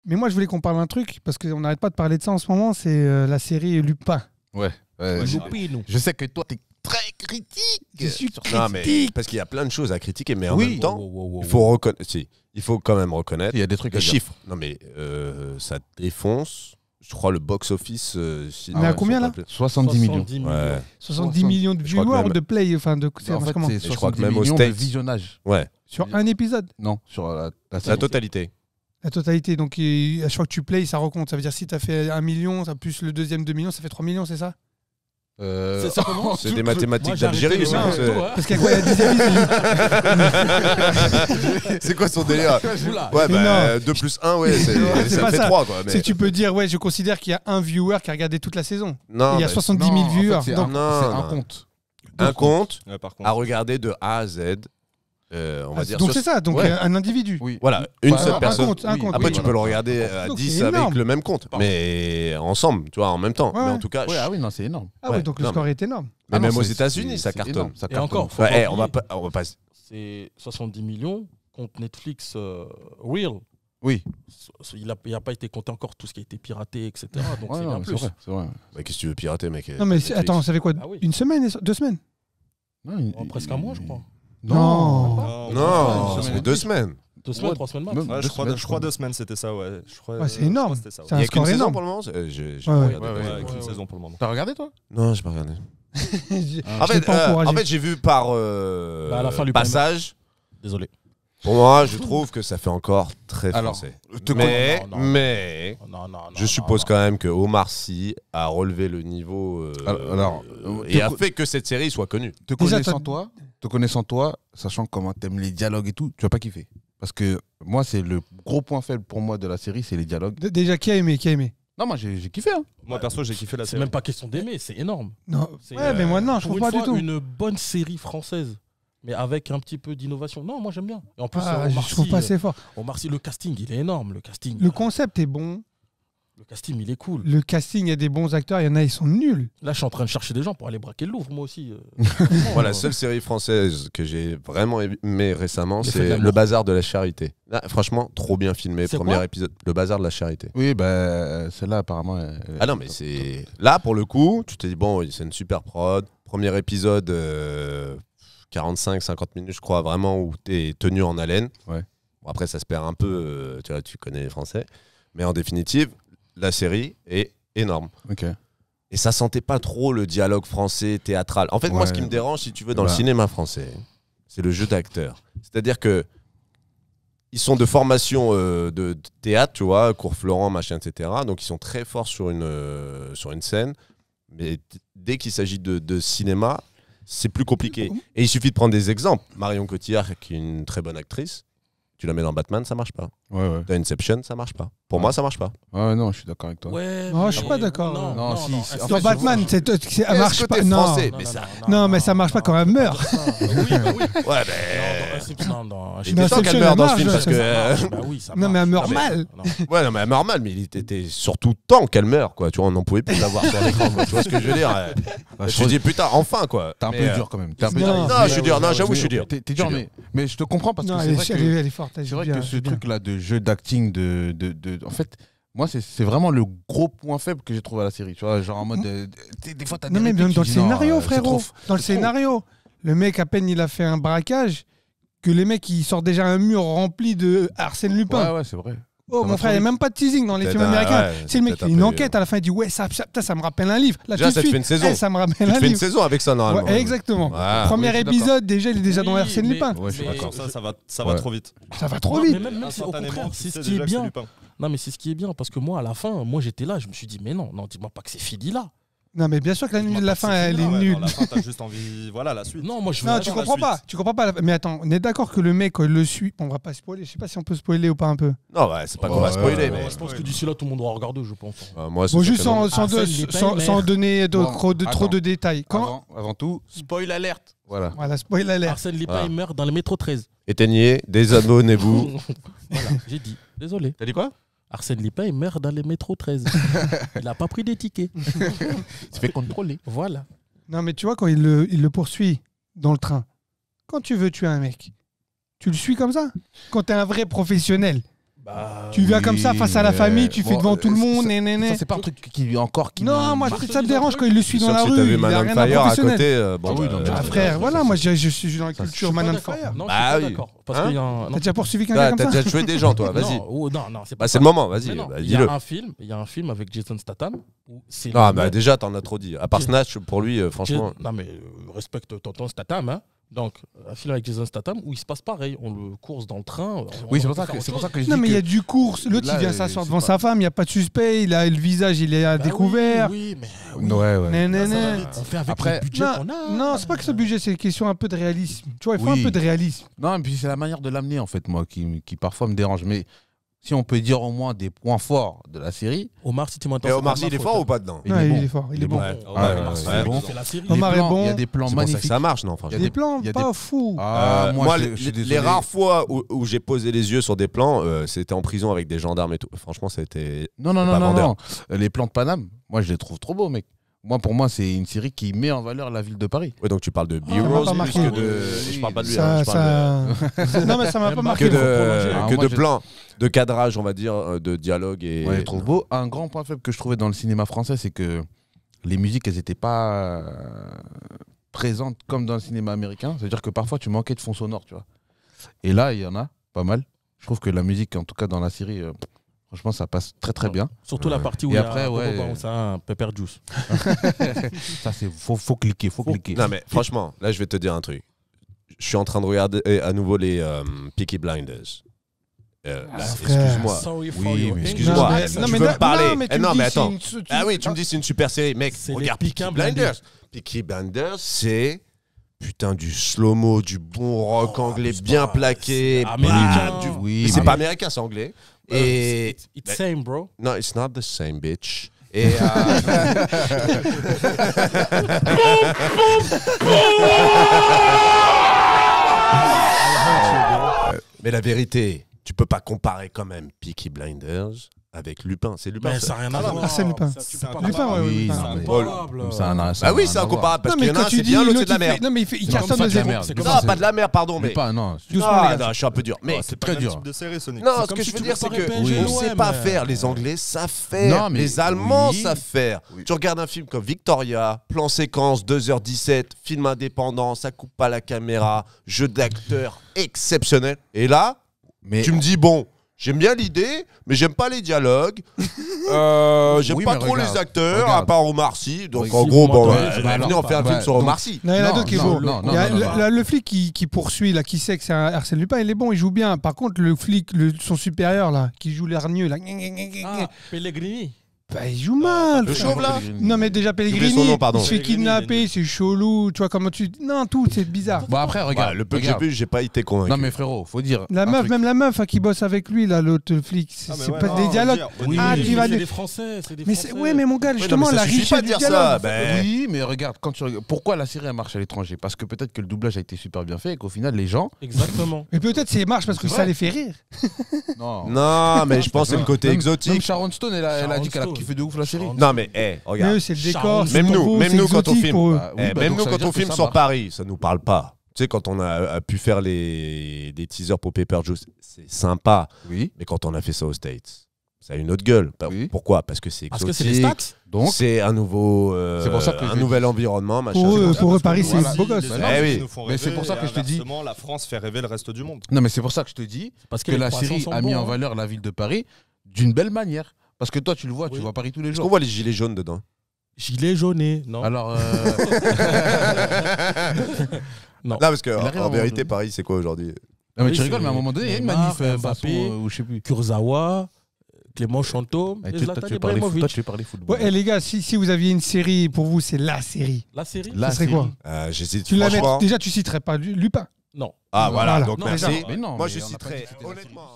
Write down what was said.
Mais moi, je voulais qu'on parle d'un truc, parce qu'on n'arrête pas de parler de ça en ce moment, c'est la série Lupin. Ouais. Je sais que toi, t'es très critique. Je suis Non, mais critique. parce qu'il y a plein de choses à critiquer, mais en Oui. même temps, il faut quand même reconnaître Il y a des trucs à les dire. chiffres. Non, mais ça défonce. Je crois le box-office. On est à combien, là 70 millions. Ouais. 70 millions de Je crois que viewers ou même- de play, enfin de En fait, comment c'est je crois que 70 même aux millions de States- visionnage. Ouais. sur un épisode, Non, sur la La série. totalité. la totalité. Donc à chaque fois que tu play, ça recompte. Ça veut dire si tu as fait 1 million, ça plus le deuxième 2 millions, ça fait 3 millions, c'est ça? C'est comment C'est des mathématiques Moi, j'ai arrêté d'Algérie. les ça, mains, c'est- toi, hein. Parce qu'il y a quoi? Il y a 10 épisodes. C'est quoi son délire? Oula. Ouais, Mais bah 2 plus 1, ouais, C'est ça pas fait ça. 3, quoi. Mais... C'est que tu peux dire, ouais, je considère qu'il y a un viewer qui a regardé toute la saison. Non, Il y a mais 70 000 Non, en fait, viewers. c'est Donc, non, c'est non. un compte. un compte Ouais, par contre. à regarder de A à Z. On va dire. donc c'est ça, donc Ouais. un individu. Oui. Voilà, une Bah, seule un personne. compte, un compte. Après, Oui, tu voilà. peux le regarder à Donc, 10 c'est avec énorme. le même compte, mais ensemble, tu vois, en même temps. Ouais, Mais ouais. en tout cas, Ouais, ah oui, non, c'est énorme. Ah oui, Ouais, donc le non, score est énorme. mais Ah non, même aux c'est- États-Unis, ça c'est cartonne. énorme, ça Et cartonne. encore, faut Ouais, pas on va oublier, pas. c'est 70 millions contre Netflix Real. Oui. Il a pas été compté encore tout ce qui a été piraté, etc. Donc Ouais, c'est non, bien mais plus. c'est vrai, c'est vrai. Bah, qu'est-ce que tu veux pirater, mec? Non, mais Netflix. attends, ça fait quoi? Ah oui. Une semaine, 2 semaines? Non, Presque un mois, je crois. Non. Non, Une ça semaine. fait 2 semaines. 2 semaines, Ouais. 3 semaines max. Même- Ouais, Deux je crois semaines, 2 semaines, c'était ça, ouais. Je crois, Ouais, c'est je crois énorme. que c'était ça, ouais. C'est Il un y a qu'une score saison énorme. pour le moment. J'ai Ouais, pas ouais, regardé. ouais, Ouais, qu'une ouais. saison pour le moment. T'as regardé, toi? Non, j'ai pas regardé. Ah, En Je l'ai pas encouragé. fait, j'ai vu par Bah, à la fin, Lupin passage. Désolé. Pour moi, je trouve que ça fait encore très Alors, français. te Mais, non, non. mais, Non, non, je suppose quand même que Omar Sy a relevé le niveau et a fait que cette série soit connue. Te Déjà, connaissant toi, sachant comment t'aimes les dialogues et tout, tu vas pas kiffer. Parce que moi, c'est le gros point faible pour moi de la série, c'est les dialogues. Déjà, qui a aimé? Qui a aimé? Non, moi, j'ai kiffé. Hein. Moi, perso, j'ai kiffé la C'est série. même pas question d'aimer, c'est énorme. Non. C'est, Ouais, mais moi, non, je pour trouve une pas du fois, tout. une bonne série française, mais avec un petit peu d'innovation. Non, moi j'aime bien. Et en plus, Ah, Omar je trouve Sy, pas assez fort. Omar Sy, le casting, il est énorme. Le casting, Le concept est bon. le casting, il est cool. Le casting, il y a des bons acteurs. Il y en a, ils sont nuls. Là, je suis en train de chercher des gens pour aller braquer le Louvre, moi aussi. Moi, la seule série française que j'ai vraiment aimée récemment, Les Feux de c'est l'amour. Le Bazar de la Charité. Là, franchement, trop bien filmé. C'est Premier quoi épisode. Le Bazar de la Charité. Oui, bah, celle-là, apparemment. Ah non, mais c'est. Là, pour le coup, tu te dis, bon, c'est une super prod. Premier épisode, 45-50 minutes, je crois, vraiment, où tu es tenu en haleine. Ouais. Bon, après, ça se perd un peu, tu vois, tu connais les Français. Mais en définitive, la série est énorme. Ok. Et ça sentait pas trop le dialogue français théâtral. En fait, moi, Ouais. ce qui me dérange, si tu veux, dans le Bah. cinéma français, c'est le jeu d'acteur. C'est-à-dire que ils sont de formation de théâtre, tu vois, cours Florent, machin, etc. Donc, ils sont très forts sur une scène. Mais dès qu'il s'agit de cinéma, c'est plus compliqué. Et il suffit de prendre des exemples. Marion Cotillard, qui est une très bonne actrice, tu la mets dans Batman, ça marche pas. Ouais, ouais. Dans Inception, ça marche pas. Pour moi, ça marche pas. Ouais, non, je suis d'accord avec toi. Ouais. Non, je suis mais- pas d'accord. Non, si, si. Est-ce En Dans que- fait, Batman, ça marche que pas. t'es Non. français Non, mais non, ça- Non, mais ça marche pas quand elle meurt. Oui, bah oui. Ouais, Non, mais. dans Dans Il était temps Inception, qu'elle meure dans ce elle film marche, parce que. ça Bah oui, ça Non, mais elle meurt marche. mal. Non. Ouais, non, mais elle meurt mal, mais il était surtout temps qu'elle meure, quoi. Tu vois, on n'en pouvait plus la voir sur l'écran, quoi. Tu vois ce que je veux dire? Bah, Je me dis, putain, enfin, quoi. T'es un Mais, peu dur quand même. T'es un peu Non. dur. Non, je suis dur. Non, j'avoue, je suis dur. T'es dur, Je suis mais je te comprends parce Non, que elle c'est est, vrai que. elle est forte. C'est vrai que ce truc-là de jeu d'acting, en fait, moi, c'est vraiment le gros point faible que j'ai trouvé à la série. Tu vois, genre en mode. Des fois, t'as des Non, mais répliques, même dans tu le dis, non, scénario, c'est frérot. trop. Dans le c'est trop. scénario, le mec, à peine il a fait un braquage, que les mecs, ils sortent déjà un mur rempli de Arsène Lupin. Ouais, ouais, c'est vrai. Oh, Ça mon va frère, il trop n'y a même pas de teasing dans les Peut-être films américains. ouais, C'est le mec, peut-être il fait une un peu- enquête à la fin, il dit ouais, ça me rappelle un livre. Là, Déjà, tout de ça te suite, fait une saison. ça me rappelle Tu un te fais une livre. saison avec ça, normalement. Ouais, exactement. Ouais. Premier Oui, je suis d'accord. épisode, déjà, il est déjà dans Oui, Arsène mais- Lupin. Ouais, je suis mais- d'accord. Ça va Ouais. trop vite. Ça va trop Non, vite. mais même au contraire, c'est ce qui est bien. Non, mais c'est ce qui est bien parce que moi, à la fin, moi j'étais là, je me suis dit, mais non, dis-moi pas que c'est fini là. Non, mais bien sûr que la fin, elle est nulle. La fin, t'as juste envie. Voilà, la suite. Non, moi je veux. Non, tu Attends, la comprends pas. suite. Tu comprends pas. Mais attends, on est d'accord que le mec, quand il le suit, bon, on va pas spoiler. Je sais pas si on peut spoiler ou pas un peu. Non, ouais, c'est pas qu'on va spoiler, mais. Je pense que d'ici là, tout le monde aura regardé, je pense. Moi, c'est Bon, ça juste que non. sans donner Bon, trop attends. de détails. Quand Avant tout, spoil alerte. Voilà. Voilà, spoil alert. Arsène Lupin, Ah. il meurt dans le métro 13. Éteignez, désabonnez-vous. Voilà, j'ai dit. Désolé. T'as dit quoi? Arsène Lupin, il meurt dans le métro 13. Il a pas pris des tickets. Tu fais contrôler. Voilà. Non, mais tu vois, quand il le poursuit dans le train, quand tu veux tuer un mec, tu le suis comme ça. Quand t'es un vrai professionnel, Tu viens comme ça face à la famille, tu fais devant tout le monde, Ça, c'est pas un truc qui encore qui. Non, moi ça me dérange quand il le suit dans la Si rue. t'avais Il Man a on rien de Fire à professionnel. côté, Ah oui, non, mais Frère, voilà, moi je suis dans la culture Man on Fire. Non, Bah je suis oui. pas d'accord. Parce qu'il y a un. T'as déjà poursuivi quelqu'un comme T'as ça déjà tué des gens, toi, vas-y. Non, c'est pas Bah, c'est ça. le moment, vas-y, Mais non, bah, il y dis-le. a un film avec Jason Statham. Où c'est Non, le bah même- déjà, t'en as trop dit. À part Qui- Snatch, pour lui, franchement. Non, mais respecte tonton Statham. Hein. Donc, un film avec Jason Statham où il se passe pareil. On le course dans le train. Oui, c'est pour ça que je dis. Non, mais il y a que- du course. L'autre, Là, il vient s'asseoir c'est devant pas- sa femme, il n'y a pas de suspect, il a le visage, il est à découvert. Oui, mais. Ouais, ouais. Nénéné. On fait avec Après- le budget Non, qu'on a. non, c'est pas que ce budget, c'est une question un peu de réalisme. Tu vois, il faut Oui. un peu de réalisme. Non, et puis c'est la manière de l'amener, en fait, moi, qui parfois me dérange. Mais si on peut dire au moins des points forts de la série. Omar, si tu m'entends. Et c'est Omar pas Sy, de il est ma fort faute, ou pas dedans Il Ouais, est bon. il est fort, il est bon. Ouais, Ouais, Omar ouais, Sy, ouais, ouais. bon. Il fait la série. Omar Les est plans, bon. Il y a des plans C'est pour ça que magnifiques. ça marche, non, Il y a franchement. Des plans, il y a pas des- fous. Ah, Moi, je suis désolé. les rares fois où j'ai posé les yeux sur des plans, c'était en prison avec des gendarmes et tout. Franchement, c'était. Non, non, C'est non, pas non, vendeur. non. Les plans de Paname, moi, je les trouve trop beaux, mec. Moi, pour moi, c'est une série qui met en valeur la ville de Paris. Ouais, donc tu parles de m'a B-Rose pas plus marqué. que de. Je parle pas de lui, Ça, hein, je parle non, mais ça m'a pas de. marqué. Que Ah, de moi, j'ai- plans, de cadrage, on va dire, de dialogue et. Ouais, trop beau. Un grand point faible que je trouvais dans le cinéma français, c'est que les musiques, elles n'étaient pas présentes comme dans le cinéma américain. C'est-à-dire que parfois, tu manquais de fond sonore, tu vois. Et là, il y en a pas mal. Je trouve que la musique, en tout cas dans la série, franchement, ça passe très très bien. Surtout la partie où Et il y a après, ouais. c'est un pepper juice. Ça, c'est faut cliquer, faut cliquer. Non, mais franchement, là, je vais te dire un truc. Je suis en train de regarder à nouveau les Peaky Blinders. Là, frère. excuse-moi. Sorry for Oui, your mais English. excuse-moi. Non, mais- tu non, mais veux non, me parler non, mais tu Eh me non, dis, mais c'est attends. une- Ah oui, tu me dis c'est une super série. Mec, C'est les regarde Peaky Peaky Blinders. Blinders. Peaky Blinders, c'est putain du slow-mo, du bon rock anglais c'est bien pas- plaqué. c'est américain. bam, du- Oui, Mais c'est mais- pas américain, c'est anglais. Et It's same, bro. non, it's not the same, bitch. Et mais la vérité, tu peux pas comparer quand même Peaky Blinders avec Lupin. C'est Lupin. Mais ça. ça n'a rien à voir. Arsène Lupin. Tu peux pas Lupin, comparer. ouais, Oui, Lupin. non, mais- Incomparable. Ça Ah oui, n'a c'est rien à voir. incomparable parce Non, qu'il y mais en a un, quand tu c'est dis bien, l'autre, l'autre, c'est de la il fait- merde. Non, mais il C'est cartonne comme ça de de la zéro. merde. C'est Mais comme Non, ça, pas de la merde, pardon, Mais mais. pas, non. Doucement, Ah, les gars. non, je suis un peu dur. Mais C'est très pas le même dur. type de série, Sonic. non, C'est ce comme que si je veux tu dire, c'est comparais que PSG, on sait l'OM, pas mais- faire. Les Anglais savent faire. Non, mais Les Allemands oui. savent faire. Tu regardes un film comme Victoria, plan séquence, 2h17, film indépendant, ça coupe pas la caméra, jeu d'acteur exceptionnel. Et là, Mais tu me dis, bon, j'aime bien l'idée, mais j'aime pas les dialogues. J'aime Oui, pas mais trop regarde, les acteurs, à regarde. part Omar Sy. Donc Regarde. en gros, bon, Ouais, venez, on fait un bah, film sur donc- Omar Sy. Non, il y en a Non, d'autres qui est non, bon. non, Il y a non, non, non. le flic qui poursuit, là, qui sait que c'est un Arsène Lupin, il est bon, il joue bien. Par contre, le flic, son supérieur, là, qui joue l'hargneux, là, Ah, Pellegrini. bah, il joue mal. Le frère. chauve, là Non, mais déjà, oublié Pellegrini, son nom, pardon. il se fait Pellegrini, kidnapper, c'est chelou. Tu vois comment tu. Non, tout, c'est bizarre. Bon, après, regarde. Ouais, le peu que j'ai regarde. vu, j'ai pas été convaincu. Non, mais frérot, faut dire. La un meuf, truc. même la meuf hein, qui bosse avec lui, là, l'autre flic, c'est Ah, mais c'est ouais, pas non, des on va dialogues. dire, Oui, Ah, tu vas c'est dire- des Français. C'est des Mais Français. ouais, mais mon gars, justement, mais ça la suffit richesse pas de du dire dialogue. ça. Ben, Oui, mais regarde, quand tu regardes, pourquoi la série elle marche à l'étranger? Parce que peut-être que le doublage a été super bien fait et qu'au final, les gens. Exactement. Mais peut-être c'est marche parce que C'est ça vrai. les fait rire. Non. Non, mais je pense que c'est le côté Même exotique. Sharon Stone, elle a Sharon dit qu'elle a Stone. kiffé de ouf la série. Sharon Non, mais, Mais regarde. eux, c'est le Sharon, décor. c'est Même nous, nouveau, même c'est nous, quand on exotique filme. pour eux. Bah, oui, bah, Même donc nous, ça veut quand dire on que filme ça sur marche. Paris, ça nous parle pas. Tu sais, quand on a pu faire des teasers pour Pepper Juice, c'est sympa. Oui. Mais quand on a fait ça aux States, ça a une autre gueule. Oui. Pourquoi? Parce que c'est Parce que exotique. c'est les stats. Donc, C'est un nouveau, C'est pour ça que un je nouvel dis. environnement, machin. Pour eux, C'est pour ça. Paris, c'est Voilà. beau gosse. Les Eh Anglais oui. nous font Mais c'est rêver pour ça et que je te dis- inversement, la France fait rêver le reste du monde. non, mais c'est pour ça que je te dis Parce que les la croissants série sont a mis bons, en hein. valeur la ville de Paris d'une belle manière. Parce que toi, tu le vois, tu Oui. vois Paris tous les Est-ce qu'on jours. voit les gilets jaunes dedans? Gilet jaune, non. Alors, Non. Non, parce que Il arrive à un en vérité, moment Paris, c'est quoi aujourd'hui? non, mais Oui, tu rigoles, c'est mais à un moment donné, il y a une Neymar, manif façon, Mbappé. ou je sais plus. Kurzawa, Clément Chantôme Ah, et toi, tu Zlatan veux parler foot, toi, Ibrahimovic. tu veux parler football. Ouais, les gars, si vous aviez une série, pour vous, c'est la série. La série La Ça serait série. quoi J'hésite Tu la mets. franchement. Déjà, tu citerais pas Lupin. Non. Ah voilà, Voilà. donc Non, merci. déjà. Mais non, Moi, mais je on n'a pas citerai dit que c'était la honnêtement.